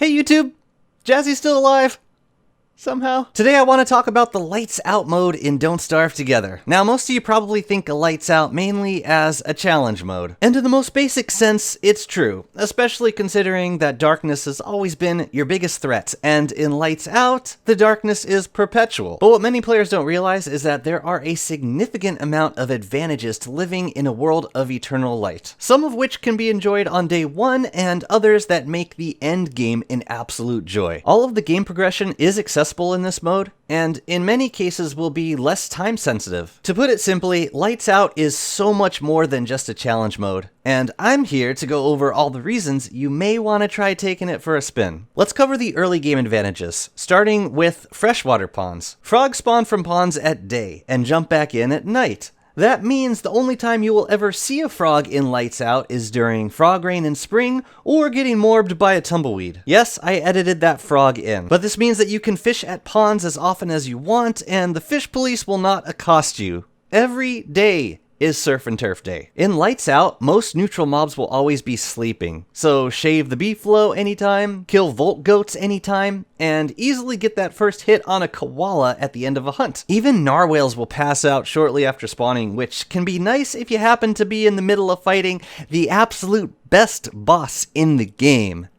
Hey YouTube, Jazzy's still alive. Somehow. Today I want to talk about the Lights Out mode in Don't Starve Together. Now most of you probably think of Lights Out mainly as a challenge mode. And in the most basic sense, it's true. Especially considering that darkness has always been your biggest threat. And in Lights Out, the darkness is perpetual. But what many players don't realize is that there are a significant amount of advantages to living in a world of eternal light. Some of which can be enjoyed on day one and others that make the end game an absolute joy. All of the game progression is accessible in this mode, and in many cases will be less time sensitive. To put it simply, Lights Out is so much more than just a challenge mode, and I'm here to go over all the reasons you may want to try taking it for a spin. Let's cover the early game advantages, starting with freshwater ponds. Frogs spawn from ponds at day and jump back in at night. That means the only time you will ever see a frog in Lights Out is during frog rain in spring or getting morbed by a tumbleweed. Yes, I edited that frog in, but this means that you can fish at ponds as often as you want and the fish police will not accost you. Every day is surf and turf day. In Lights Out, most neutral mobs will always be sleeping, so shave the beefalo anytime, kill volt goats anytime, and easily get that first hit on a koala at the end of a hunt. Even narwhals will pass out shortly after spawning, which can be nice if you happen to be in the middle of fighting the absolute best boss in the game.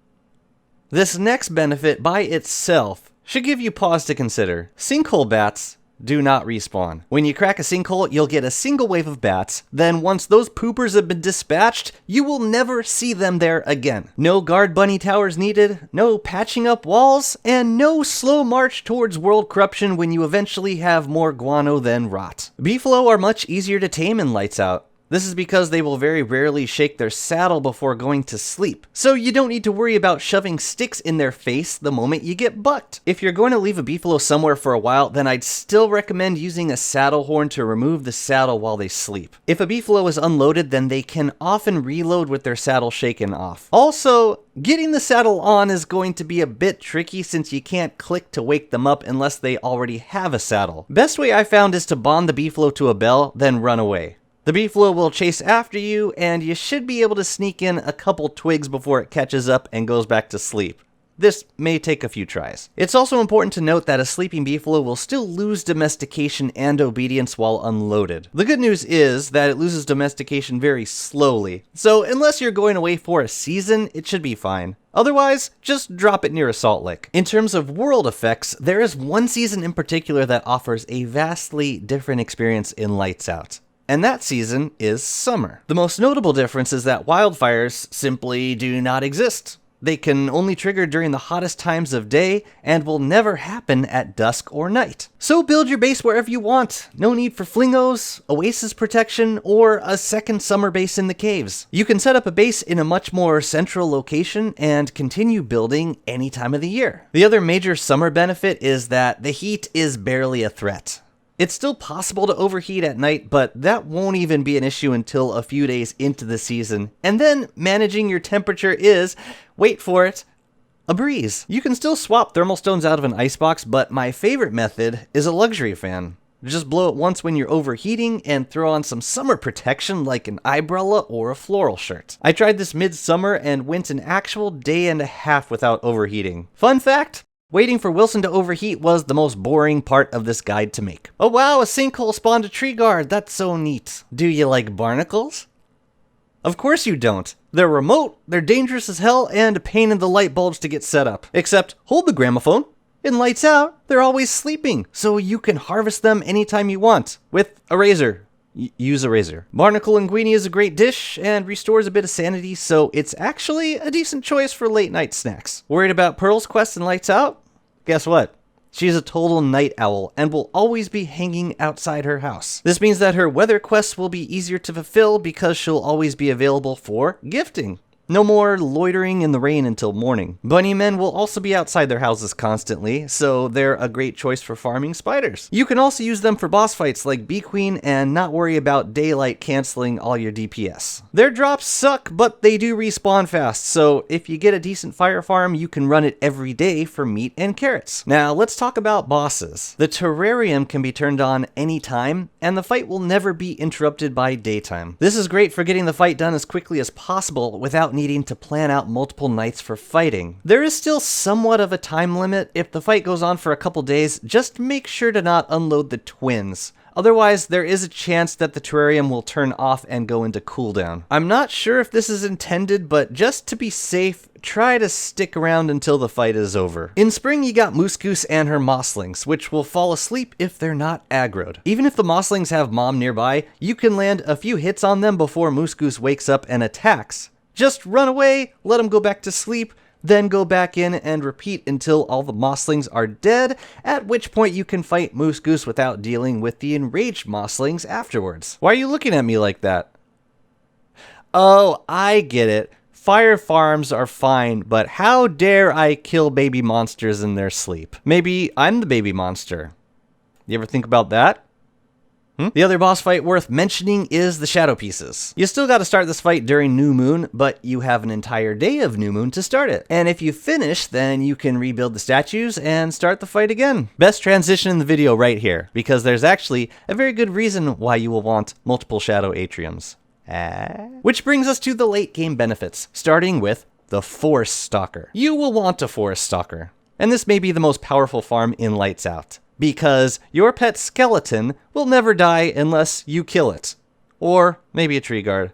This next benefit by itself should give you pause to consider. Sinkhole bats do not respawn. When you crack a sinkhole, you'll get a single wave of bats, then once those poopers have been dispatched, you will never see them there again. No guard bunny towers needed, no patching up walls, and no slow march towards world corruption when you eventually have more guano than rot. Beefalo are much easier to tame in Lights Out. This is because they will very rarely shake their saddle before going to sleep, so you don't need to worry about shoving sticks in their face the moment you get bucked. If you're going to leave a beefalo somewhere for a while, then I'd still recommend using a saddle horn to remove the saddle while they sleep. If a beefalo is unloaded, then they can often reload with their saddle shaken off. Also, getting the saddle on is going to be a bit tricky since you can't click to wake them up unless they already have a saddle. Best way I found is to bond the beefalo to a bell, then run away. The beefalo will chase after you, and you should be able to sneak in a couple twigs before it catches up and goes back to sleep. This may take a few tries. It's also important to note that a sleeping beefalo will still lose domestication and obedience while unloaded. The good news is that it loses domestication very slowly, so unless you're going away for a season, it should be fine. Otherwise, just drop it near a salt lick. In terms of world effects, there is one season in particular that offers a vastly different experience in Lights Out. And that season is summer. The most notable difference is that wildfires simply do not exist. They can only trigger during the hottest times of day and will never happen at dusk or night. So build your base wherever you want. No need for flingos, oasis protection, or a second summer base in the caves. You can set up a base in a much more central location and continue building any time of the year. The other major summer benefit is that the heat is barely a threat. It's still possible to overheat at night, but that won't even be an issue until a few days into the season. And then managing your temperature is, wait for it, a breeze. You can still swap thermal stones out of an icebox, but my favorite method is a luxury fan. Just blow it once when you're overheating and throw on some summer protection like an umbrella or a floral shirt. I tried this midsummer and went an actual day and a half without overheating. Fun fact? Waiting for Wilson to overheat was the most boring part of this guide to make. Oh wow, a sinkhole spawned a tree guard. That's so neat. Do you like barnacles? Of course you don't. They're remote, they're dangerous as hell, and a pain in the light bulbs to get set up. Except, hold the gramophone. In Lights Out, they're always sleeping, so you can harvest them anytime you want. With a razor. Use a razor. Barnacle linguine is a great dish and restores a bit of sanity, so it's actually a decent choice for late night snacks. Worried about Pearl's quest in Lights Out? Guess what? She's a total night owl and will always be hanging outside her house. This means that her weather quests will be easier to fulfill because she'll always be available for gifting. No more loitering in the rain until morning. Bunny men will also be outside their houses constantly, so they're a great choice for farming spiders. You can also use them for boss fights like Bee Queen and not worry about daylight canceling all your DPS. Their drops suck, but they do respawn fast, so if you get a decent fire farm, you can run it every day for meat and carrots. Now, let's talk about bosses. The terrarium can be turned on anytime, and the fight will never be interrupted by daytime. This is great for getting the fight done as quickly as possible without needing to plan out multiple nights for fighting. There is still somewhat of a time limit. If the fight goes on for a couple days, just make sure to not unload the twins. Otherwise, there is a chance that the terrarium will turn off and go into cooldown. I'm not sure if this is intended, but just to be safe, try to stick around until the fight is over. In spring, you got Moose Goose and her mosslings, which will fall asleep if they're not aggroed. Even if the mosslings have mom nearby, you can land a few hits on them before Moose Goose wakes up and attacks. Just run away, let them go back to sleep, then go back in and repeat until all the mosslings are dead, at which point you can fight Moose Goose without dealing with the enraged mosslings afterwards. Why are you looking at me like that? Oh, I get it. Fire farms are fine, but how dare I kill baby monsters in their sleep? Maybe I'm the baby monster. You ever think about that? The other boss fight worth mentioning is the Shadow Pieces. You still gotta start this fight during New Moon, but you have an entire day of New Moon to start it. And if you finish, then you can rebuild the statues and start the fight again. Best transition in the video right here, because there's actually a very good reason why you will want multiple Shadow Atriums. Which brings us to the late game benefits, starting with the Forest Stalker. You will want a Forest Stalker, and this may be the most powerful farm in Lights Out, because your pet skeleton will never die unless you kill it. Or maybe a tree guard.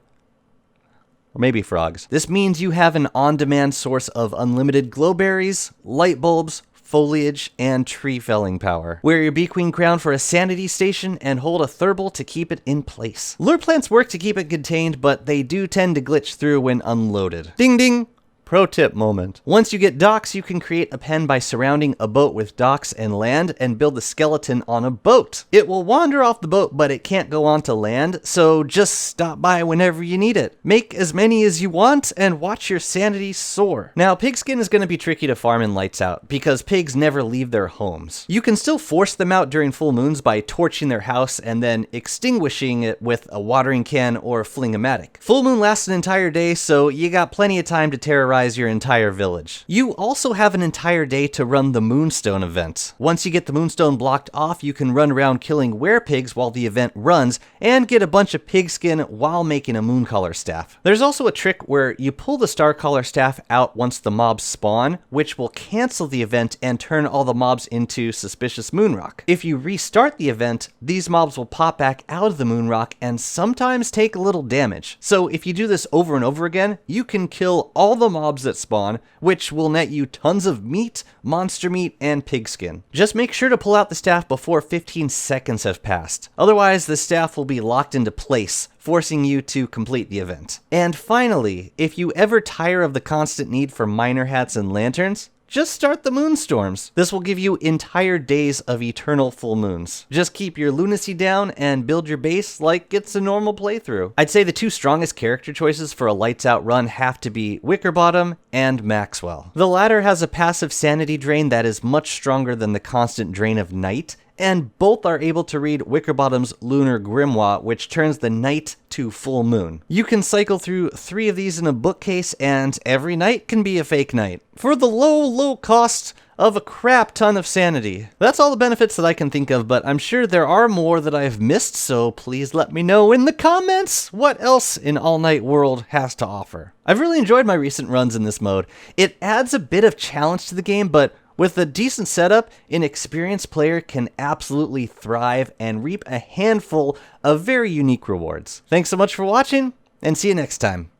Or maybe frogs. This means you have an on-demand source of unlimited glowberries, light bulbs, foliage, and tree felling power. Wear your Bee Queen crown for a sanity station and hold a thurible to keep it in place. Lure plants work to keep it contained, but they do tend to glitch through when unloaded. Ding ding! Pro tip moment. Once you get docks, you can create a pen by surrounding a boat with docks and land and build the skeleton on a boat. It will wander off the boat, but it can't go onto land, so just stop by whenever you need it. Make as many as you want and watch your sanity soar. Now, pigskin is going to be tricky to farm in Lights Out because pigs never leave their homes. You can still force them out during full moons by torching their house and then extinguishing it with a watering can or fling-o-matic. Full moon lasts an entire day, so you got plenty of time to terrorize your entire village. You also have an entire day to run the Moonstone event. Once you get the Moonstone blocked off, you can run around killing werepigs while the event runs and get a bunch of pigskin while making a Mooncaller staff. There's also a trick where you pull the Starcaller staff out once the mobs spawn, which will cancel the event and turn all the mobs into suspicious Moonrock. If you restart the event, these mobs will pop back out of the Moonrock and sometimes take a little damage. So if you do this over and over again, you can kill all the mobs that spawn, which will net you tons of meat, monster meat, and pigskin. Just make sure to pull out the staff before 15 seconds have passed. Otherwise, the staff will be locked into place, forcing you to complete the event. And finally, if you ever tire of the constant need for miner hats and lanterns, just start the Moonstorms. This will give you entire days of eternal full moons. Just keep your lunacy down and build your base like it's a normal playthrough. I'd say the two strongest character choices for a Lights Out run have to be Wickerbottom and Maxwell. The latter has a passive sanity drain that is much stronger than the constant drain of night, and both are able to read Wickerbottom's Lunar Grimoire, which turns the night to full moon. You can cycle through 3 of these in a bookcase, and every night can be a fake night, for the low cost of a crap ton of sanity. That's all the benefits that I can think of, but I'm sure there are more that I've missed, so please let me know in the comments what else in All Night World has to offer. I've really enjoyed my recent runs in this mode. It adds a bit of challenge to the game, but with a decent setup, an experienced player can absolutely thrive and reap a handful of very unique rewards. Thanks so much for watching, and see you next time.